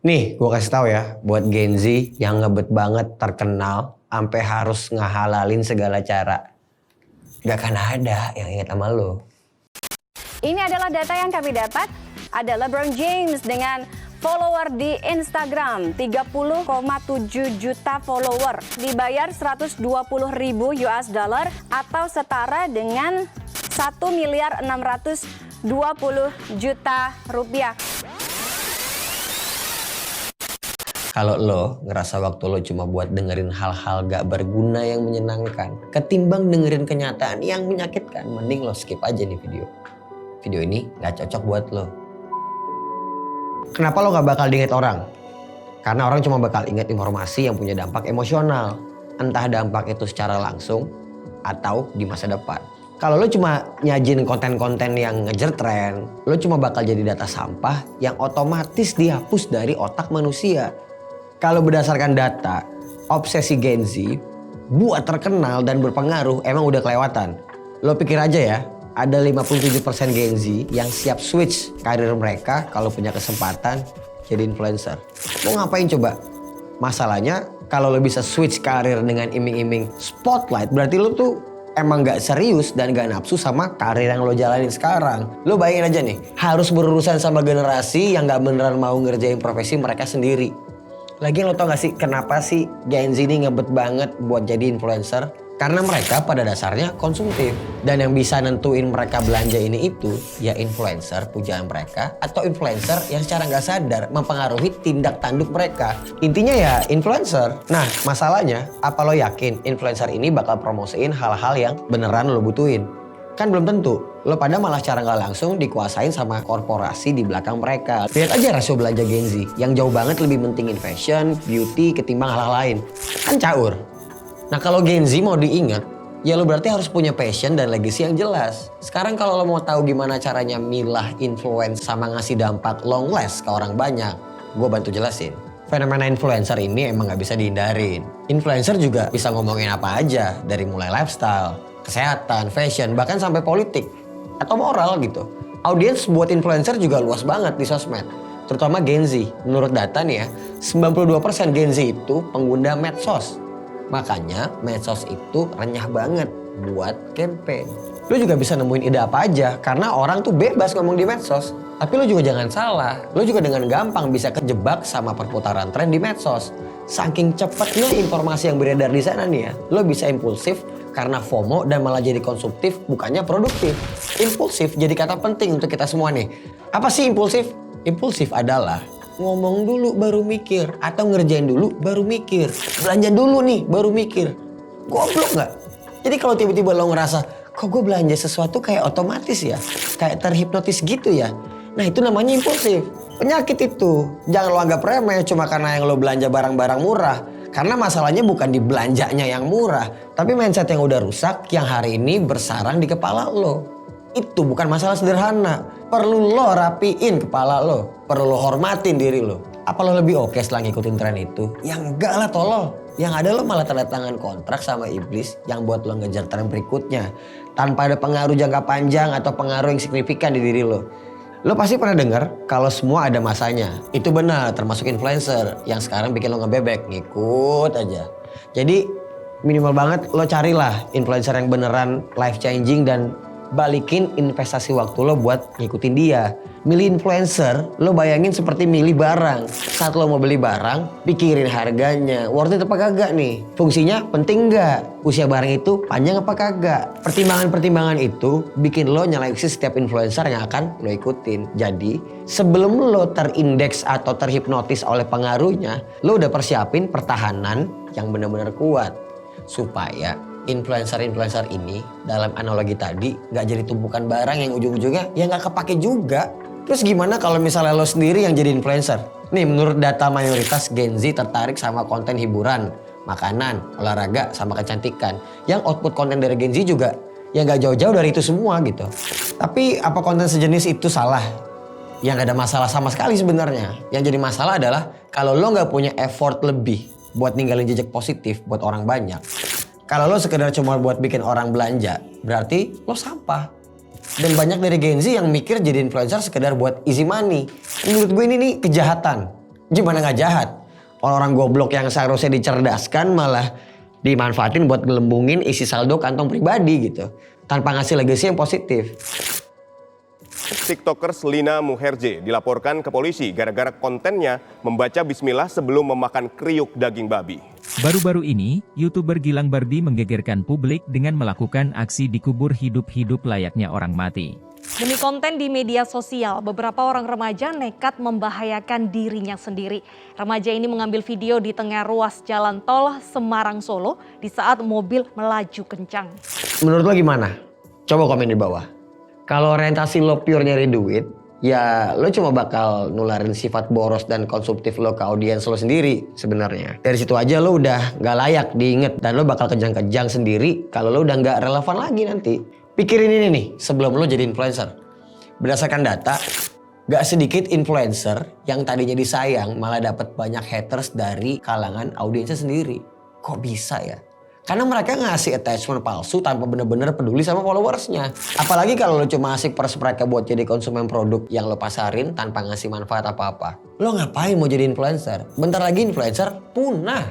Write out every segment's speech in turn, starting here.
Nih, gue kasih tahu ya, buat Gen Z yang ngebet banget terkenal, sampai harus ngehalalin segala cara. Gak akan ada yang inget sama lo. Ini adalah data yang kami dapat. Ada LeBron James dengan follower di Instagram 30,7 juta follower, dibayar 120.000 US dollar atau setara dengan 1.620 juta rupiah. Kalau lo ngerasa waktu lo cuma buat dengerin hal-hal gak berguna yang menyenangkan, ketimbang dengerin kenyataan yang menyakitkan, mending lo skip aja nih video. Video ini gak cocok buat lo. Kenapa lo gak bakal diinget orang? Karena orang cuma bakal inget informasi yang punya dampak emosional. Entah dampak itu secara langsung atau di masa depan. Kalau lo cuma nyajin konten-konten yang ngejar tren, lo cuma bakal jadi data sampah yang otomatis dihapus dari otak manusia. Kalau berdasarkan data, obsesi Gen Z buat terkenal dan berpengaruh emang udah kelewatan. Lo pikir aja ya, ada 57% Gen Z yang siap switch karir mereka kalau punya kesempatan jadi influencer. Mau ngapain coba? Masalahnya kalau lo bisa switch karir dengan iming-iming spotlight, berarti lo tuh emang gak serius dan gak nafsu sama karir yang lo jalanin sekarang. Lo bayangin aja nih, harus berurusan sama generasi yang gak beneran mau ngerjain profesi mereka sendiri. Lagian lo tau gak sih kenapa sih Gen Z ini ngebet banget buat jadi influencer? Karena mereka pada dasarnya konsumtif. Dan yang bisa nentuin mereka belanja ini itu ya influencer pujaan mereka atau influencer yang secara gak sadar mempengaruhi tindak tanduk mereka. Intinya ya influencer. Nah masalahnya apa lo yakin influencer ini bakal promosiin hal-hal yang beneran lo butuhin? Kan belum tentu. Lo pada malah cara nggak langsung dikuasain sama korporasi di belakang mereka. Lihat aja rasio belanja Gen Z yang jauh banget lebih mentingin fashion, beauty ketimbang hal-hal lain. Kan caur. Nah kalau Gen Z mau diingat, ya lo berarti harus punya passion dan legacy yang jelas. Sekarang kalau lo mau tahu gimana caranya milah influence sama ngasih dampak long last ke orang banyak, gue bantu jelasin. Fenomena influencer ini emang nggak bisa dihindarin. Influencer juga bisa ngomongin apa aja, dari mulai lifestyle, kesehatan, fashion, bahkan sampai politik atau moral gitu. Audiens buat influencer juga luas banget di sosmed, terutama Gen Z. Menurut data nih ya, 92% Gen Z itu pengguna medsos. Makanya medsos itu renyah banget buat campaign. Lu juga bisa nemuin ide apa aja karena orang tuh bebas ngomong di medsos. Tapi lu juga jangan salah, lu juga dengan gampang bisa kejebak sama perputaran tren di medsos. Saking cepatnya informasi yang beredar di sana nih ya, lu bisa impulsif karena FOMO dan malah jadi konsumtif bukannya produktif. Impulsif jadi kata penting untuk kita semua nih. Apa sih impulsif? Impulsif adalah ngomong dulu baru mikir atau ngerjain dulu baru mikir. Belanja dulu nih baru mikir. Goblok nggak? Jadi kalau tiba-tiba lo ngerasa kok gue belanja sesuatu kayak otomatis ya, kayak terhipnotis gitu ya. Nah itu namanya impulsif. Penyakit itu. Jangan lo anggap remeh cuma karena yang lo belanja barang-barang murah. Karena masalahnya bukan di belanjanya yang murah, tapi mindset yang udah rusak yang hari ini bersarang di kepala lo. Itu bukan masalah sederhana. Perlu lo rapiin kepala lo. Perlu lo hormatin diri lo. Apa lo lebih oke setelah ngikutin tren itu? Ya enggak lah tolol. Yang ada lo malah tanda tangan kontrak sama iblis yang buat lo ngejar tren berikutnya. Tanpa ada pengaruh jangka panjang atau pengaruh yang signifikan di diri lo. Lo pasti pernah dengar kalau semua ada masanya. Itu benar, termasuk influencer yang sekarang bikin lo ngebebek, ngikut aja. Jadi minimal banget lo carilah influencer yang beneran life changing dan balikin investasi waktu lo buat ngikutin dia. Milih influencer, lo bayangin seperti milih barang. Saat lo mau beli barang, pikirin harganya, worth it apa kagak nih? Fungsinya penting nggak? Usia barang itu panjang apa kagak? Pertimbangan-pertimbangan itu bikin lo nyeleksi setiap influencer yang akan lo ikutin. Jadi, sebelum lo terindeks atau terhipnotis oleh pengaruhnya, lo udah persiapin pertahanan yang benar-benar kuat. Supaya influencer-influencer ini dalam analogi tadi gak jadi tumpukan barang yang ujung-ujungnya ya gak kepake juga. Terus gimana kalau misalnya lo sendiri yang jadi influencer? Nih menurut data mayoritas Gen Z tertarik sama konten hiburan, makanan, olahraga, sama kecantikan. Yang output konten dari Gen Z juga ya gak jauh-jauh dari itu semua gitu. Tapi apa konten sejenis itu salah? Ya gak ada masalah sama sekali sebenarnya. Yang jadi masalah adalah kalau lo gak punya effort lebih buat ninggalin jejak positif buat orang banyak. Kalau lo sekedar cuma buat bikin orang belanja, berarti lo sampah. Dan banyak dari Gen Z yang mikir jadi influencer sekedar buat easy money. Menurut gue ini nih kejahatan. Gimana nggak jahat? Orang goblok yang seharusnya dicerdaskan malah dimanfaatin buat gelembungin isi saldo kantong pribadi gitu. Tanpa ngasih legacy yang positif. TikToker Lina Muherje dilaporkan ke polisi gara-gara kontennya membaca bismillah sebelum memakan kriuk daging babi. Baru-baru ini, YouTuber Gilang Bardi menggegerkan publik dengan melakukan aksi dikubur hidup-hidup layaknya orang mati. Demi konten di media sosial, beberapa orang remaja nekat membahayakan dirinya sendiri. Remaja ini mengambil video di tengah ruas jalan tol Semarang Solo di saat mobil melaju kencang. Menurut lo gimana? Coba komen di bawah. Kalau orientasi lo pure nyari duit, ya lo cuma bakal nularin sifat boros dan konsumtif lo ke audiens lo sendiri sebenarnya. Dari situ aja lo udah gak layak diinget dan lo bakal kejang-kejang sendiri kalau lo udah gak relevan lagi nanti. Pikirin ini nih sebelum lo jadi influencer. Berdasarkan data, gak sedikit influencer yang tadinya disayang malah dapat banyak haters dari kalangan audiensnya sendiri. Kok bisa ya? Karena mereka ngasih attachment palsu tanpa bener-bener peduli sama followersnya. Apalagi kalau lo cuma asik pers mereka buat jadi konsumen produk yang lo pasarin tanpa ngasih manfaat apa-apa. Lo ngapain mau jadi influencer? Bentar lagi influencer punah.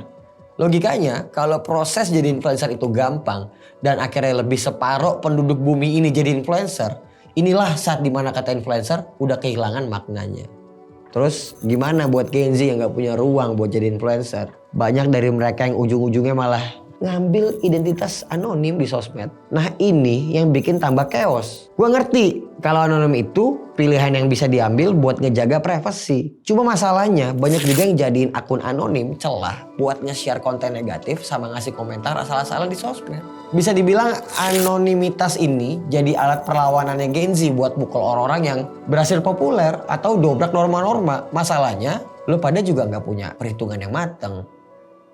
Logikanya kalau proses jadi influencer itu gampang dan akhirnya lebih separuh penduduk bumi ini jadi influencer. Inilah saat dimana kata influencer udah kehilangan maknanya. Terus gimana buat Gen Z yang gak punya ruang buat jadi influencer? Banyak dari mereka yang ujung-ujungnya malah ngambil identitas anonim di sosmed. Nah ini yang bikin tambah chaos. Gue ngerti kalau anonim itu pilihan yang bisa diambil buat ngejaga privasi. Cuma masalahnya banyak juga yang jadiin akun anonim celah buat nge-share konten negatif sama ngasih komentar asal-asalan di sosmed. Bisa dibilang anonimitas ini jadi alat perlawanannya Gen Z buat mukul orang-orang yang berhasil populer atau dobrak norma-norma. Masalahnya lo pada juga gak punya perhitungan yang mateng.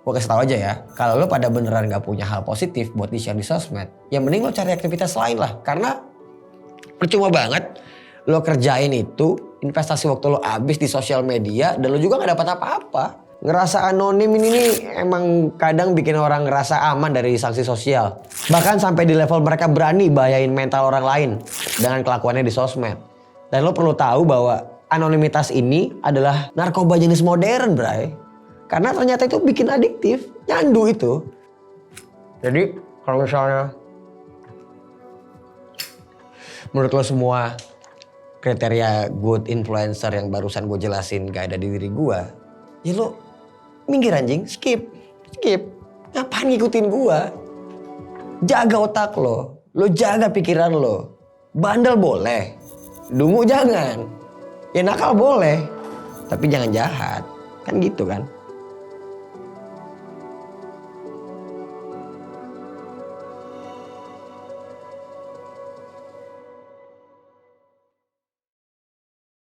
Gue kasih tau aja ya, kalau lo pada beneran gak punya hal positif buat di-share di sosmed, ya mending lo cari aktivitas lain lah. Karena percuma banget lo kerjain itu, investasi waktu lo habis di sosial media, dan lo juga gak dapat apa-apa. Ngerasa anonim ini nih emang kadang bikin orang ngerasa aman dari sanksi sosial. Bahkan sampai di level mereka berani bahayain mental orang lain dengan kelakuannya di sosmed. Dan lo perlu tahu bahwa anonimitas ini adalah narkoba jenis modern, bray. Karena ternyata itu bikin adiktif, nyandu itu. Jadi kalau misalnya menurut lo semua kriteria good influencer yang barusan gue jelasin gak ada di diri gue, ya lo minggir anjing, skip. Ngapain ngikutin gue? Jaga otak lo jaga pikiran lo. Bandel boleh, dungu jangan. Ya nakal boleh, tapi jangan jahat. Kan gitu kan.